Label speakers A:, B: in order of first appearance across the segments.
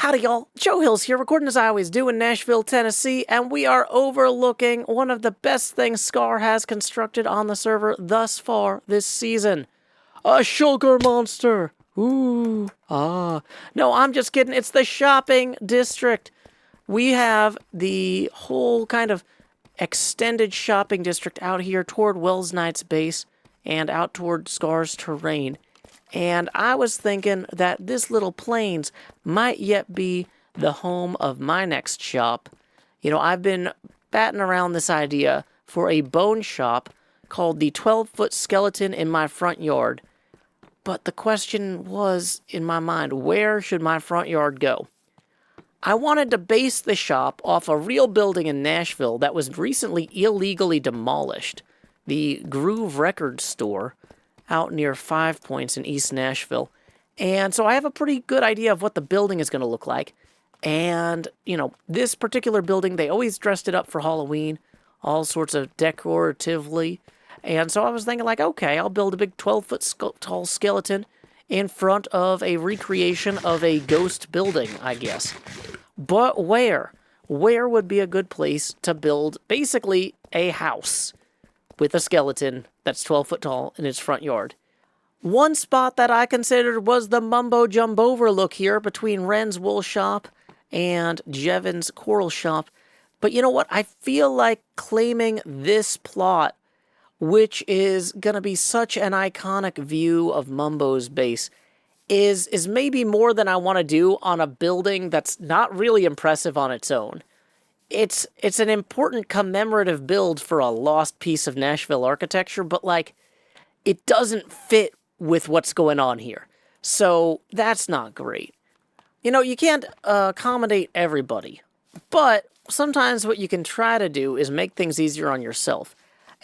A: Howdy, y'all. Joe Hills here, recording as I always do in Nashville, Tennessee, and we are overlooking one of the best things Scar has constructed on the server thus far this season. A sugar monster! Ooh, ah. No, I'm just kidding. It's the shopping district. We have the whole kind of extended shopping district out here toward Wells Knight's base and out toward Scar's terrain. And I was thinking that this little plains might yet be the home of my next shop. You know, I've been batting around this idea for a bone shop called the 12-foot skeleton in my front yard. But the question was, in my mind, where should my front yard go? I wanted to base the shop off a real building in Nashville that was recently illegally demolished, the Groove Record Store, out near 5 Points in East Nashville. And so I have a pretty good idea of what the building is going to look like. And, you know, this particular building, they always dressed it up for Halloween, all sorts of decoratively. And so I was thinking, like, okay, I'll build a big 12-foot tall skeleton in front of a recreation of a ghost building, I guess. But where? Where would be a good place to build basically a house with a skeleton that's 12 foot tall in its front yard? One spot that I considered was the mumbo-jumbo overlook here between Wren's Wool Shop and Jevon's Coral Shop. But you know what? I feel like claiming this plot, which is going to be such an iconic view of Mumbo's base, is maybe more than I want to do on a building that's not really impressive on its own. It's an important commemorative build for a lost piece of Nashville architecture, but, like, it doesn't fit with what's going on here. So that's not great. You know, you can't accommodate everybody, but sometimes what you can try to do is make things easier on yourself.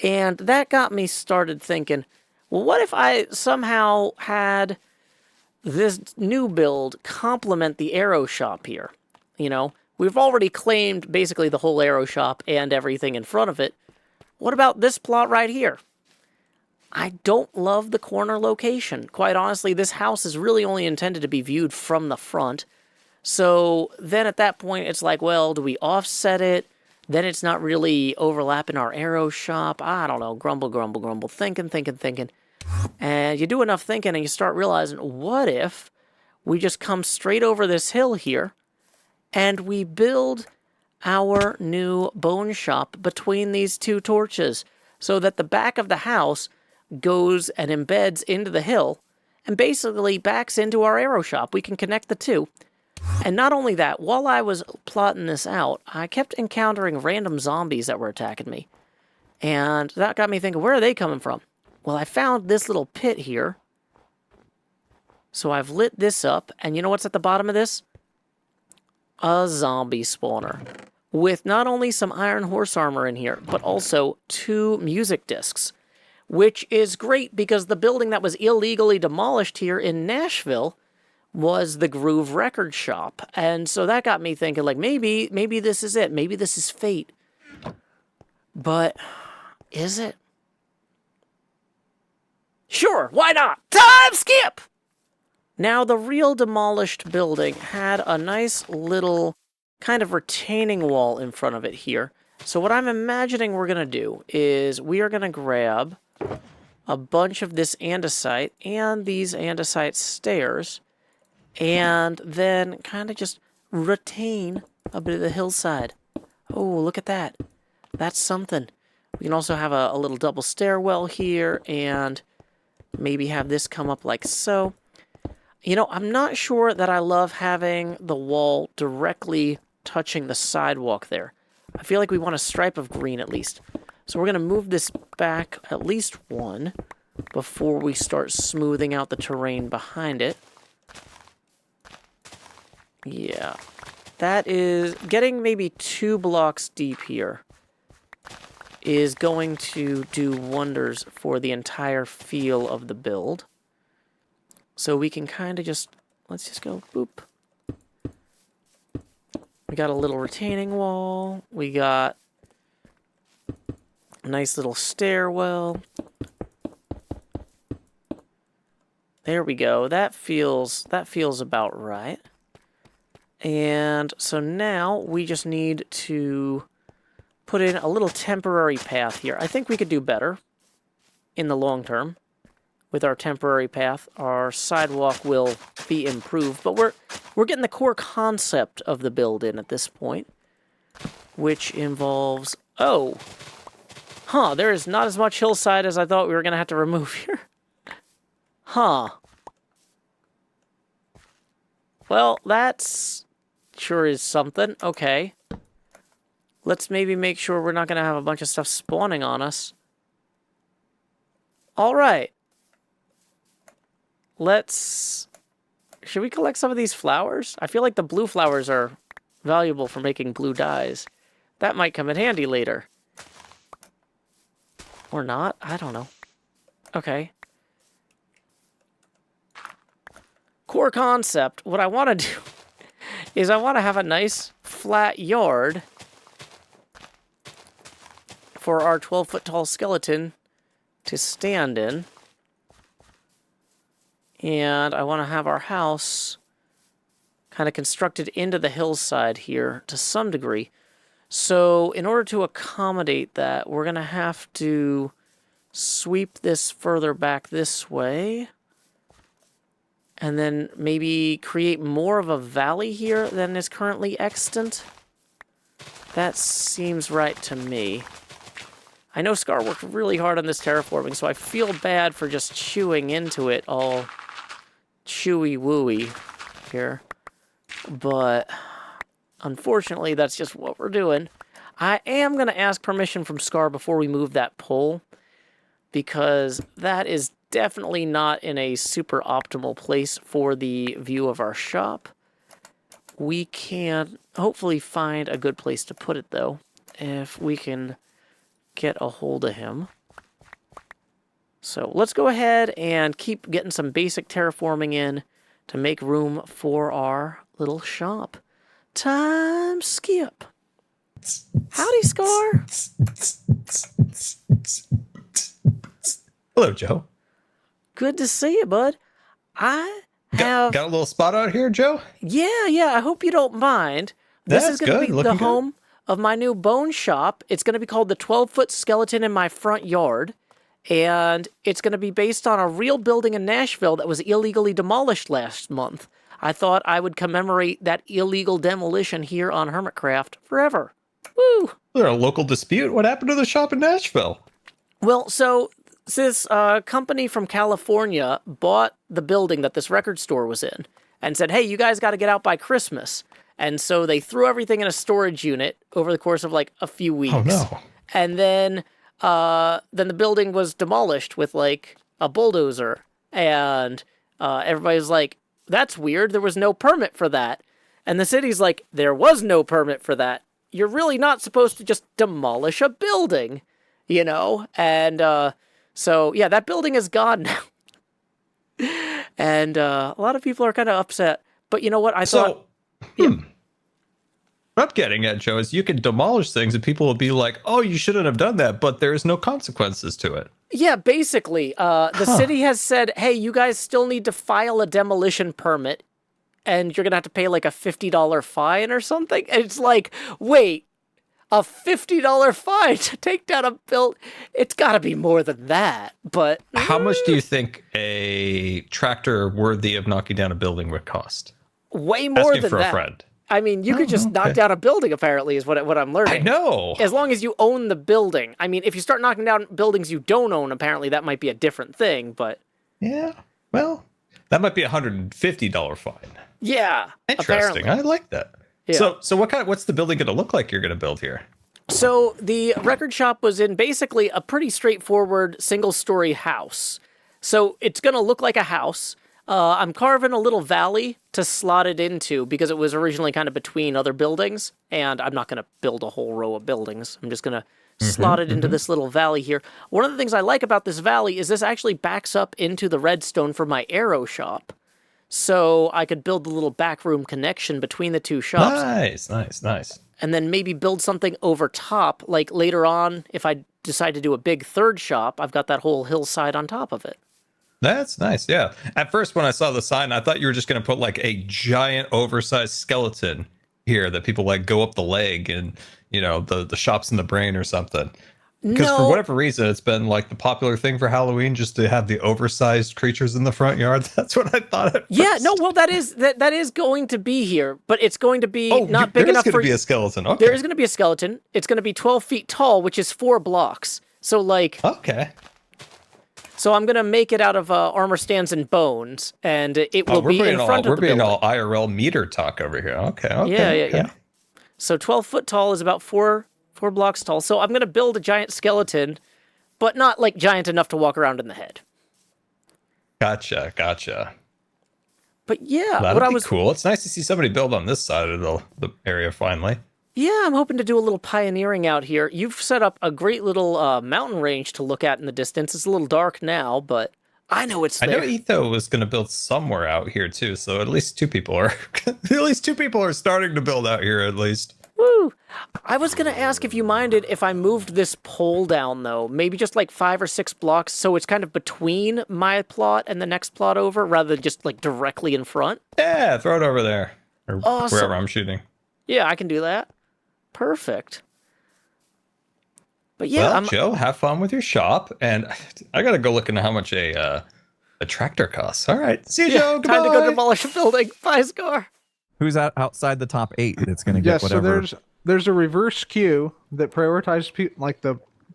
A: And that got me started thinking, well, what if I somehow had this new build complement the aero shop here? You know, we've already claimed basically the whole aero shop and everything in front of it. What about this plot right here? I don't love the corner location. Quite honestly, this house is really only intended to be viewed from the front. So then at that point, it's like, well, do we offset it? Then it's not really overlapping our aero shop. I don't know. Grumble, grumble, grumble. Thinking. And you do enough thinking and you start realizing, what if we just come straight over this hill here and we build our new bone shop between these two torches so that the back of the house goes and embeds into the hill and basically backs into our aero shop. We can connect the two. And not only that, while I was plotting this out, I kept encountering random zombies that were attacking me. And that got me thinking, where are they coming from? Well, I found this little pit here. So I've lit this up, and you know what's at the bottom of this? A zombie spawner. With not only some iron horse armor in here, but also 2 music discs. Which is great because the building that was illegally demolished here in Nashville was the Groove Record Shop. And so that got me thinking, like, maybe this is it. Maybe this is fate. But is it? Sure, why not? Time skip! Now, the real demolished building had a nice little kind of retaining wall in front of it here. So what I'm imagining we're going to do is we are going to grab a bunch of this andesite and these andesite stairs and then kind of just retain a bit of the hillside. Oh, look at that. That's something. We can also have a little double stairwell here and maybe have this come up like so. You know, I'm not sure that I love having the wall directly touching the sidewalk there. I feel like we want a stripe of green at least. So we're going to move this back at least 1 before we start smoothing out the terrain behind it. Yeah, that is getting maybe 2 blocks deep here is going to do wonders for the entire feel of the build. So we can kind of just, let's just go boop. We got a little retaining wall. We got a nice little stairwell. There we go. That feels about right. And so now we just need to put in a little temporary path here. I think we could do better in the long term with our temporary path. Our sidewalk will be improved, but we're getting the core concept of the build in at this point, which involves, there is not as much hillside as I thought we were going to have to remove here. Well, that's sure is something. Okay. Let's maybe make sure we're not going to have a bunch of stuff spawning on us. All right. Should we collect some of these flowers? I feel like the blue flowers are valuable for making blue dyes. That might come in handy later. Or not? I don't know. Okay. Core concept. What I want to do is I want to have a nice flat yard for our 12-foot tall skeleton to stand in. And I want to have our house kind of constructed into the hillside here to some degree. So in order to accommodate that, we're going to have to sweep this further back this way. And then maybe create more of a valley here than is currently extant. That seems right to me. I know Scar worked really hard on this terraforming, so I feel bad for just chewing into it all chewy-wooey here. But unfortunately, that's just what we're doing. I am going to ask permission from Scar before we move that pole, because that is definitely not in a super optimal place for the view of our shop. We can hopefully find a good place to put it, though, if we can get a hold of him. So let's go ahead and keep getting some basic terraforming in to make room for our little shop. Time skip. Howdy, Scar.
B: Hello, Joe.
A: Good to see you, bud. I have...
B: Got a little spot out here, Joe?
A: Yeah, I hope you don't mind. This is going to be the home of my new bone shop. It's going to be called the 12-foot skeleton in my front yard. And it's going to be based on a real building in Nashville that was illegally demolished last month. I thought I would commemorate that illegal demolition here on HermitCraft forever. Woo!
B: Is there a local dispute? What happened to the shop in Nashville?
A: Well, so this company from California bought the building that this record store was in and said, hey, you guys got to get out by Christmas. And so they threw everything in a storage unit over the course of like a few weeks.
B: Oh, no.
A: And then the building was demolished with like a bulldozer. And everybody was like, that's weird. There was no permit for that. And the city's like, there was no permit for that. You're really not supposed to just demolish a building, you know? And so, yeah, that building is gone now. And a lot of people are kind of upset. But you know what? I thought...
B: What I'm getting at, Joe, is you can demolish things and people will be like, oh, you shouldn't have done that, but there's no consequences to it.
A: Yeah, basically. The city has said, hey, you guys still need to file a demolition permit, and you're going to have to pay like a $50 fine or something. And it's like, wait, a $50 fine to take down a build? It's got to be more than that. But
B: how much do you think a tractor worthy of knocking down a building would cost?
A: Way more
B: than
A: that.
B: A friend.
A: I mean, you could just knock down a building, apparently, is what I'm learning.
B: I know.
A: As long as you own the building. I mean, if you start knocking down buildings you don't own, apparently that might be a different thing, but...
B: Yeah, well, that might be a $150 fine.
A: Yeah,
B: interesting. Apparently. I like that. Yeah. So what's the building going to look like you're going to build here?
A: So the record shop was in basically a pretty straightforward single-story house. So it's going to look like a house. I'm carving a little valley to slot it into because it was originally kind of between other buildings, and I'm not going to build a whole row of buildings. I'm just going to slot it into this little valley here. One of the things I like about this valley is this actually backs up into the redstone for my arrow shop. So I could build a little backroom connection between the two shops.
B: Nice.
A: And then maybe build something over top, like later on, if I decide to do a big third shop, I've got that whole hillside on top of it.
B: That's nice. Yeah. At first, when I saw the sign, I thought you were just going to put like a giant oversized skeleton here that people like go up the leg and, you know, the shops in the brain or something. Because for whatever reason, it's been like the popular thing for Halloween just to have the oversized creatures in the front yard. That's what I thought at
A: Yeah,
B: first.
A: no, well, that is going to be here, but it's going to be not big enough for...
B: There's going to be a skeleton. Okay.
A: There is going to be a skeleton. It's going to be 12 feet tall, which is 4 blocks. So, like...
B: Okay.
A: So I'm going to make it out of armor stands and bones, and it will be in front of the building.
B: We're being all IRL meter talk over here. Okay.
A: Yeah. So 12 foot tall is about 4 blocks tall. So I'm going to build a giant skeleton, but not like giant enough to walk around in the head.
B: Gotcha.
A: But yeah,
B: that'd be cool. It's nice to see somebody build on this side of the area finally.
A: Yeah, I'm hoping to do a little pioneering out here. You've set up a great little mountain range to look at in the distance. It's a little dark now, but I know it's there.
B: I know Etho was going to build somewhere out here too, so at least 2 people are starting to build out here at least.
A: Woo! I was going to ask if you minded if I moved this pole down, though. Maybe just like 5 or 6 blocks, so it's kind of between my plot and the next plot over, rather than just like directly in front.
B: Yeah, throw it over there. Or
A: awesome.
B: Wherever I'm shooting.
A: Yeah, I can do that. Perfect. But yeah,
B: well, Joe, have fun with your shop, and I got to go look into how much a tractor costs. All right. See you, Joe. Goodbye.
A: Time to go demolish a building. Bye, Scar.
C: Who's outside the top 8 that's going to get whatever?
D: So there's a reverse queue that prioritizes people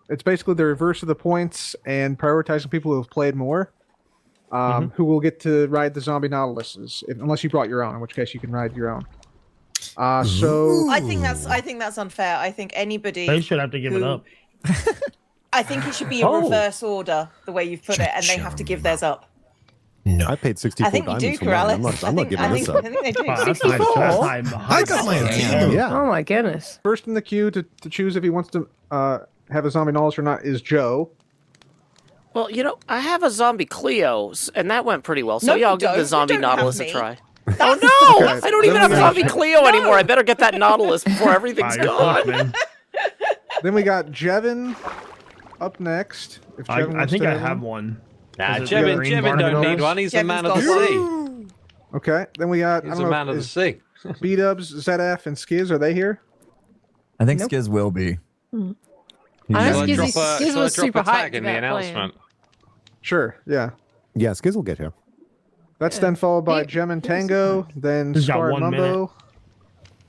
D: it's basically the reverse of the points and prioritizing people who have played more, who will get to ride the zombie Nautiluses, unless you brought your own, in which case you can ride your own. So
E: I think that's unfair. I think anybody
F: they should have to give it up.
E: I think it should be a reverse order the way you've put it, and they have to give theirs up.
G: No, I paid 64
E: I think you do,
G: diamonds for mine. I'm not giving this up.
E: I think they do.
F: Wow, that's
E: 64.
G: I got my own. Yeah.
H: Oh my goodness.
D: First in the queue to choose if he wants to have a zombie Nautilus or not is Joe.
A: Well, you know, I have a zombie Cleo, and that went pretty well. So
E: No,
A: yeah, I'll
E: you
A: give the
E: don't.
A: zombie
E: You don't have
A: Nautilus a
E: me.
A: try. Oh no!
D: Okay,
A: I don't even have
D: then we got-
A: zombie Cleo anymore. I better get that Nautilus before everything's
F: You're
A: gone.
F: fucked, man.
D: Then we got Jevin up next. If Jevin
F: I
D: wants
F: think
D: to
F: I
D: have
F: have
D: one.
F: one.
I: Nah,
F: Is it the green
I: Jevin don't
F: barnacle?
I: need one. He's a
E: Jevin's
I: man of
E: got
I: the
E: one.
I: sea.
D: Okay, then we got
I: He's a man of the sea.
D: B-Dubs, ZF, and Skiz. Are they here?
C: I think Skiz will be.
H: I know
I: Shall I
H: Skizzy-
I: drop
H: Skiz
I: a
H: was super
I: tag
H: hyped
I: in the
H: about playing.
I: announcement?
D: Sure, yeah.
G: Yeah, Skiz will get here.
D: That's then followed by
H: He-
D: Gem and Tango, then
F: He's got
D: Scar
F: 1
D: and Mumbo.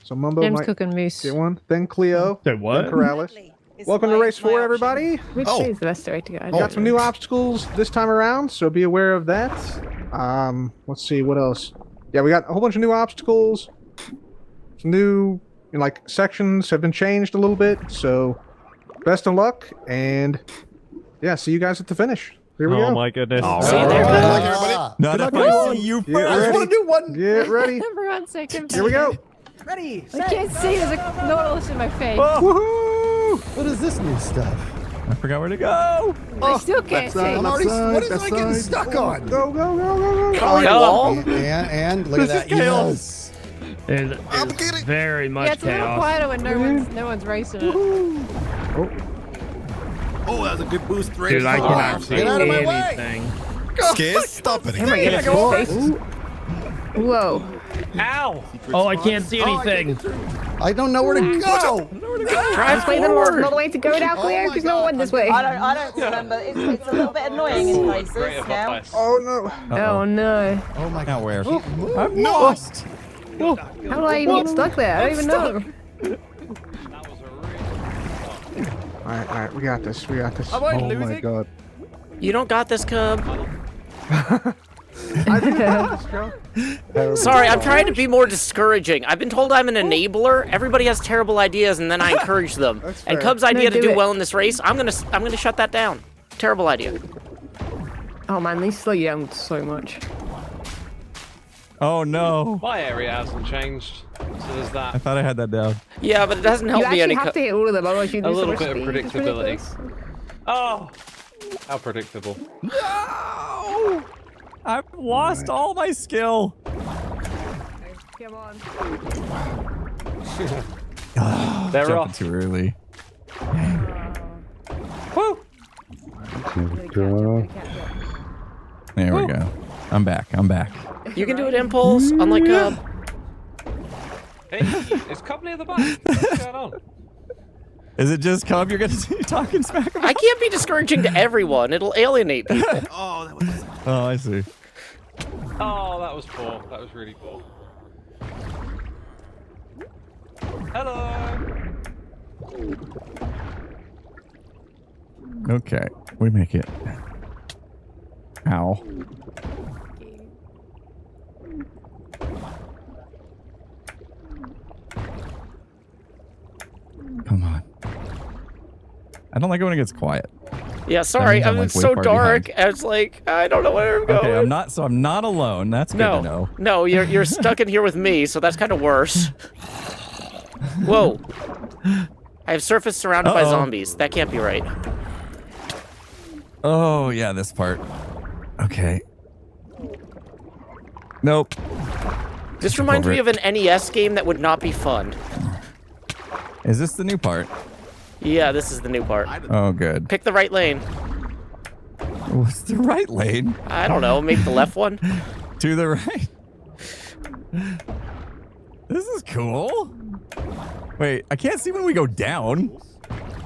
D: So Mumbo
H: Jim's
D: might
H: cooking moose.
D: get one. Then Cleo.
F: Say what?
D: Then Corrales.
E: Is
D: Welcome to
E: my-
D: race
E: my
D: 4,
E: option.
D: everybody.
H: Which way is the best way to go? I don't
D: Got some
H: know.
D: new obstacles this time around, so be aware of that. Let's see, what else? Yeah, we got a whole bunch of new obstacles. Some new, sections have been changed a little bit, so best of luck, and yeah, see you guys at the finish. Here we go.
F: Oh my goodness.
A: See you there,
G: Good luck,
A: guys.
G: everybody.
C: Not if I see you
D: Get
C: first.
D: ready.
G: do one.
D: Get ready.
H: Number 1 second.
D: Here we go.
H: I can't see. There's a Nautilus in my face.
D: Woohoo!
G: What is this new stuff?
C: I forgot where to go.
H: I still can't see.
D: side.
G: I'm already.
D: side,
G: What is
D: left
G: I getting
D: side.
G: stuck on?
D: Go, go, go, go, go.
A: Oh, yeah.
G: And look at that. Yes.
F: It's very much
H: Yeah, it's a little
F: chaos.
H: quieter when no one's racing it.
G: Oh, that was a good boost rate.
F: Dude, I cannot see
G: Get out of my way.
F: anything.
G: Skiz, stop it.
H: Oh my goodness, his face. Whoa.
I: Ow!
F: Oh, I can't see anything.
G: I don't know where to go.
A: Drive
H: Play the
A: forward.
H: not the way to go now, Cleo,
G: my
H: because no
G: God.
H: one this way.
E: I don't remember. It's a little bit annoying in places now.
D: Oh no.
H: Oh no.
G: Oh my
C: Now
G: God.
C: where?
G: I've lost.
H: How do I even get stuck there? I don't even know.
D: All right, we got this. We got this.
G: Am I losing?
D: God.
A: You don't got this, Cub.
D: I think we got this, Joe.
A: Sorry, I'm trying to be more discouraging. I've been told I'm an enabler. Everybody has terrible ideas, and then I encourage them.
D: That's
A: And
D: fair.
A: Cub's idea to
H: do
A: do
H: it.
A: well in this race, I'm gonna shut that down. Terrible idea.
H: Oh man, they slow you down so much.
C: Oh no.
I: My area hasn't changed, so there's
C: I
I: that.
C: thought I had that down.
A: Yeah, but it doesn't
H: You
A: help me
H: actually
A: any.
H: have to hit all of them, otherwise you
I: A
H: lose so
I: little
H: much
I: bit of
H: speed. It's
I: predictability.
H: ridiculous.
I: Oh! How predictable.
C: No! I've lost all my skill.
H: Come on.
I: They're
C: Jumping
I: off.
C: too early.
I: Woo!
C: There we go. I'm back.
A: You can do an impulse on like a...
I: Hey, it's Cub near the back. What's going on?
C: Is it just Cub you're going to be talking smack about?
A: I can't be discouraging to everyone. It'll alienate people.
C: Oh, I see.
I: Oh, that was poor. That was really poor. Hello.
C: Okay, we make it. Ow. Come on. I don't like it when it gets quiet.
A: Yeah, sorry.
C: I'm, like,
A: It's
C: way
A: so
C: far
A: dark.
C: behind.
A: I was like, I don't know where I'm going.
C: Okay, I'm not alone. That's good to know.
A: No, you're stuck in here with me, so that's kind of worse. Whoa. I have surface surrounded by zombies. That can't be right.
C: Oh, yeah, this part. Okay. Nope.
A: This reminds me of an NES game that would not be fun.
C: Is this the new part?
A: Yeah, this is the new part.
C: Oh, good.
A: Pick the right lane.
C: What's the right lane?
A: I don't know. Make the left one.
C: To the right. This is cool. Wait, I can't see when we go down.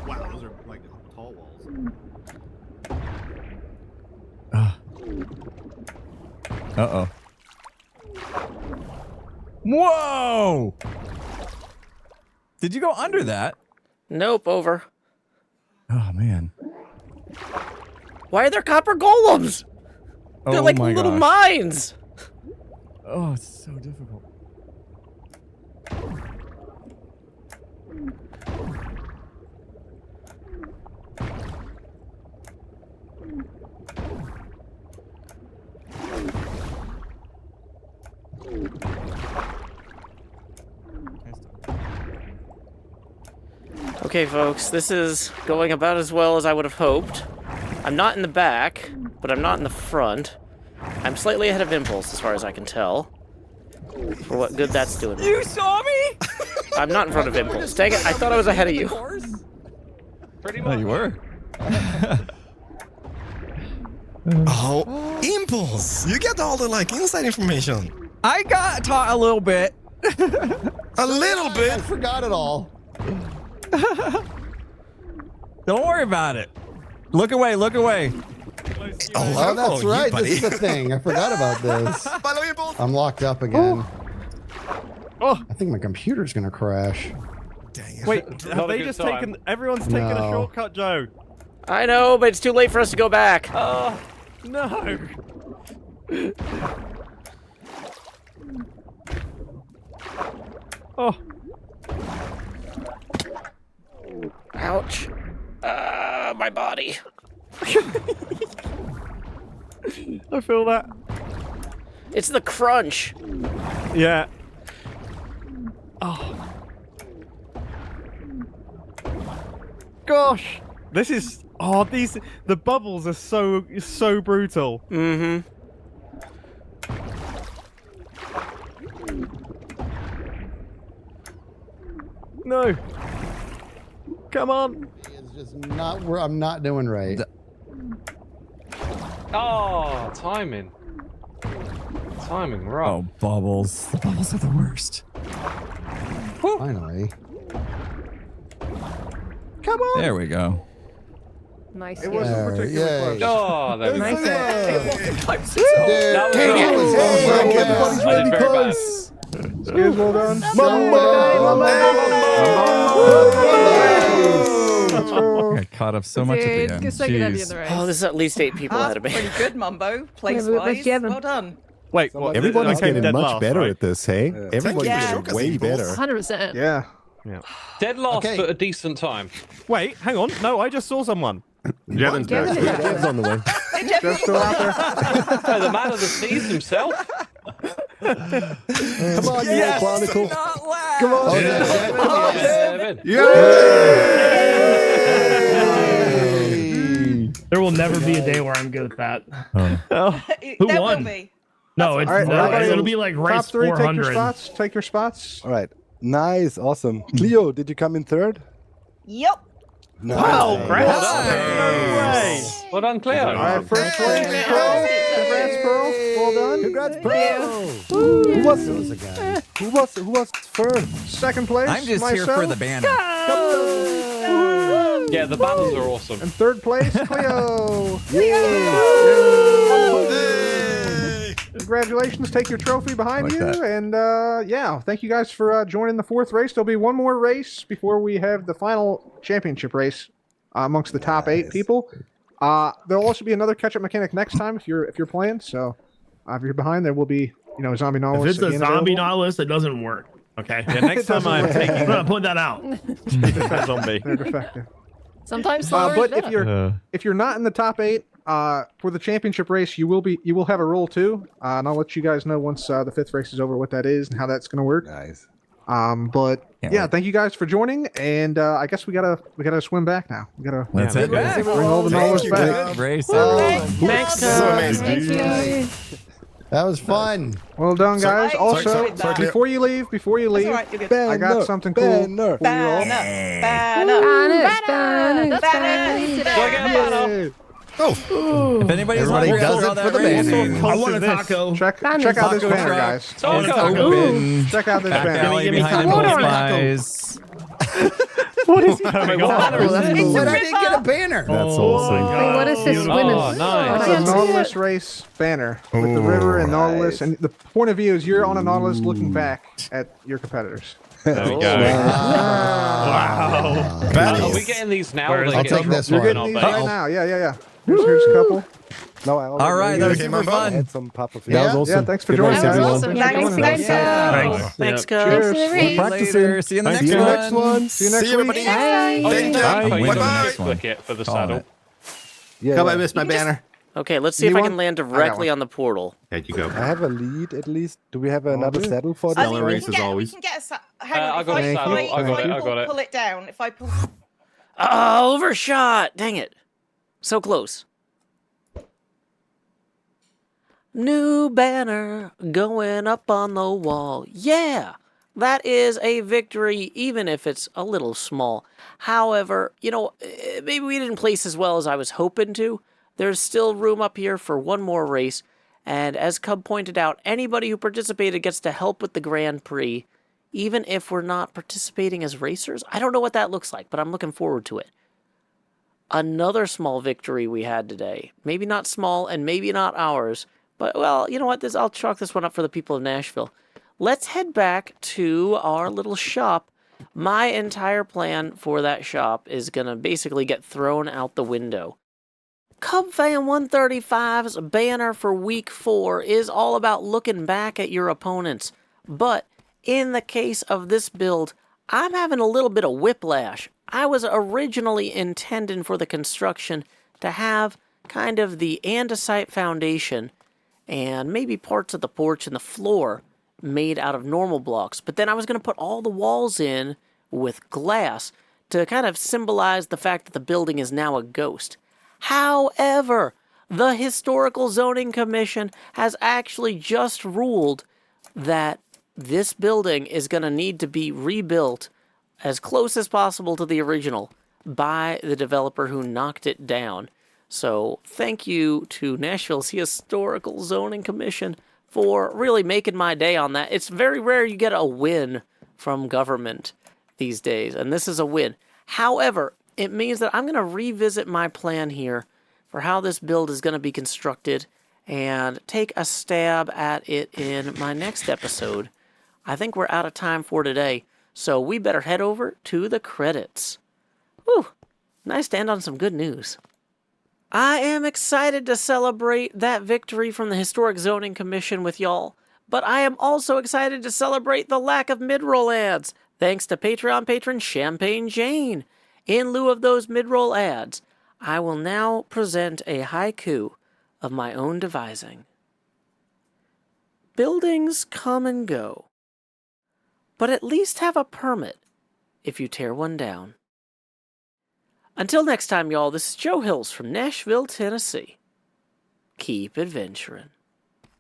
G: Wow, those are like tall walls.
C: Uh-oh. Whoa! Did you go under that?
A: Nope, over.
C: Oh, man.
A: Why are there copper golems? They're like
C: my
A: little
C: gosh.
A: mines.
C: Oh, it's so difficult.
A: Okay, folks, this is going about as well as I would have hoped. I'm not in the back, but I'm not in the front. I'm slightly ahead of Impulse, as far as I can tell. For what good that's doing.
C: You saw me?
A: I'm not in front of Impulse. Dang it, I thought I was ahead of you.
I: Pretty
C: Oh,
I: much.
C: you were.
G: Oh, Impulse! You get all the like inside information.
C: I got taught a little bit.
G: A little
J: I
G: bit.
J: forgot it all.
C: Don't worry about it. Look away, look away.
J: Oh, that's
G: you,
J: right.
G: buddy.
J: This is the thing. I forgot about this.
G: Follow Impulse.
J: I'm locked up again.
F: Oh,
J: I think my computer's gonna crash.
G: Dang it.
F: wait,
I: Not
F: have
I: a
F: they
I: good
F: just
I: time.
F: taken... Everyone's taken a
J: No.
F: shortcut, Joe.
A: I know, but it's too late for us to go back.
F: Oh, no. Oh,
A: Ouch. My body.
F: I feel that.
A: It's the crunch.
F: Yeah. Oh. Gosh. This is... Oh, the bubbles are so brutal.
A: Mm-hmm.
F: No. Come on.
J: It's just not where I'm not doing right.
I: Oh, timing. Timing, right.
C: Oh, bubbles. The bubbles are the worst.
J: Finally.
F: Come on.
C: There we go.
H: Nice.
D: It wasn't
J: There,
D: particularly
J: yay.
D: close.
I: Oh, there we go.
H: Nice.
J: Dude,
I: That was
J: dang it.
I: close.
J: Oh,
I: I
J: yeah.
I: did very bad.
D: Skills, well done.
C: I got caught up so much at
H: Dude,
C: the end.
H: good second at the
C: Jeez.
H: end of the race.
A: Oh, this is at least 8 people ahead of me.
E: Pretty good, Mumbo.
H: but
E: Place-wise,
H: Gavin-
E: well done.
F: Wait, what?
K: Everybody's
F: I came
K: getting
F: dead
K: much
F: last,
K: better
F: right?
K: at this, hey? Everybody's
E: Yeah.
K: getting way better.
H: 100%.
D: Yeah.
I: Dead last,
J: Okay.
I: but a decent time.
F: Wait, hang on. No, I just saw someone.
K: Jevin's
H: Gavin did that.
K: Jev's on the way.
E: Hey, Jeff,
D: Jeff's still out there.
I: Oh, the man of the seas himself.
K: Come on, you little Chronicle.
D: Come on.
J: Oh, yeah.
F: There will never be a day where I'm good at that. Who
E: there
F: won?
E: will be.
F: No, it's
D: All right, everybody,
F: it'll be like
D: Top
F: race
D: 3, take your
F: 400.
D: spots. Take your spots.
K: All right. Nice. Awesome. Cleo, did you come in third?
E: Yep.
K: Nice.
F: Wow,
I: Well
F: Chris.
I: done.
F: No way.
I: Well done, Cleo.
D: All right, first place. Congrats, Pearl. Well done.
K: Congrats, Pearl. Who was first?
D: Second place,
C: I'm just
D: myself.
C: here for the banner.
I: Yeah, the banners are awesome.
D: And third place, Cleo. Congratulations. Take your trophy behind
C: Like
D: you.
C: that.
D: And yeah, thank you guys for joining the 4th race. There'll be one more race before we have the final championship race amongst the top 8 people. There'll also be another catch-up mechanic next time if you're playing. So if you're behind, there will be zombie Nautilus.
F: If it's a
D: again
F: zombie
D: available.
F: Nautilus, it doesn't work. Okay.
L: Yeah, next time I'm
F: I'm
L: taking
F: gonna put that out.
L: zombie.
D: They're defective.
H: Sometimes slower
D: But
H: is
D: if you're not in the top 8 for the championship race, you will have a roll too, and I'll let you guys know once the 5th race is over what that is and how that's going to work.
K: Nice.
D: But yeah, thank you guys for joining, and I guess we gotta swim back now. We gotta
C: Let's head back.
D: bring all the Nautilus back.
C: Good race.
A: Thanks, guys.
H: Thank you.
J: That was fun.
D: Well done, guys. Also, before you leave,
E: That's all right, you're good.
D: I got something cool.
K: Banner.
E: Banner.
C: If anybody's
J: Everybody
C: hungry
J: does
C: after
J: it
C: all
J: for the
C: that
J: banner.
F: I want a taco.
D: Check out this
C: Taco
D: banner,
C: truck.
D: guys.
C: Open.
D: Check out this
C: Back
D: banner.
C: alley
F: Give me
C: behind
F: taco.
C: Impulse Buys.
F: What is going on?
J: But I didn't get a banner.
C: That's
F: Oh
C: awesome.
F: my God.
H: What is this
F: Beautiful.
H: winning?
I: Oh, nice.
D: It's a Nautilus race banner with the river and Nautilus, and the point of view is you're on a Nautilus looking back at your competitors.
I: There we go.
F: Wow.
I: Are we getting these now?
F: Where
I: Or
F: is
I: they
J: I'll
I: get
J: take this
D: You're
J: one.
D: getting these right now. Yeah. Here's a couple.
K: No, I
C: All right, that was
K: already
C: super fun.
K: had some pop of
J: That was
K: awesome.
D: Yeah, thanks for
K: Good
D: joining,
K: race,
D: guys.
K: everyone.
H: Awesome.
E: Thanks,
H: Thanks,
E: thanks,
H: guys.
A: Thanks,
H: Cheers
A: guys.
H: to the race.
K: Practicing.
C: See you in the
K: See
C: next
K: you
C: one.
K: next one.
D: See you next week.
G: everybody.
H: Bye.
G: Thank you.
C: Bye.
I: Wait,
G: Bye-bye.
I: click it for the
C: Calling
I: saddle.
C: it.
K: Yeah,
F: I missed my banner.
A: Okay, let's see if
D: You
A: I
D: want-
A: can land
D: I got
A: directly
D: one.
A: on the portal.
L: There you go.
K: I have a lead at least. Do we have another
D: good.
K: saddle for
E: I
K: this?
E: think
L: race as always.
E: we can get a hang on,
I: I
E: if
I: got
E: I,
I: a
E: if
I: saddle.
E: I,
I: I got
E: if
I: it,
E: I
I: I got it.
E: pull it down, if I pull...
A: Overshot! Dang it. So close. New banner going up on the wall. Yeah! That is a victory, even if it's a little small. However, maybe we didn't place as well as I was hoping to. There's still room up here for one more race. And as Cub pointed out, anybody who participated gets to help with the Grand Prix, even if we're not participating as racers. I don't know what that looks like, but I'm looking forward to it. Another small victory we had today. Maybe not small and maybe not ours, but well, you know what? I'll chalk this one up for the people of Nashville. Let's head back to our little shop. My entire plan for that shop is going to basically get thrown out the window. Cub Fan 135's banner for week 4 is all about looking back at your opponents. But in the case of this build, I'm having a little bit of whiplash. I was originally intending for the construction to have kind of the andesite foundation and maybe parts of the porch and the floor made out of normal blocks. But then I was going to put all the walls in with glass to kind of symbolize the fact that the building is now a ghost. However, the Historical Zoning Commission has actually just ruled that this building is going to need to be rebuilt as close as possible to the original by the developer who knocked it down. So thank you to Nashville's Historical Zoning Commission for really making my day on that. It's very rare you get a win from government these days, and this is a win. However, it means that I'm going to revisit my plan here for how this build is going to be constructed and take a stab at it in my next episode. I think we're out of time for today, so we better head over to the credits. Whew, nice to end on some good news. I am excited to celebrate that victory from the Historic Zoning Commission with y'all, but I am also excited to celebrate the lack of mid-roll ads, thanks to Patreon patron Champagne Jane. In lieu of those mid-roll ads, I will now present a haiku of my own devising. Buildings come and go, but at least have a permit if you tear one down. Until next time, y'all, this is Joe Hills from Nashville, Tennessee. Keep adventuring.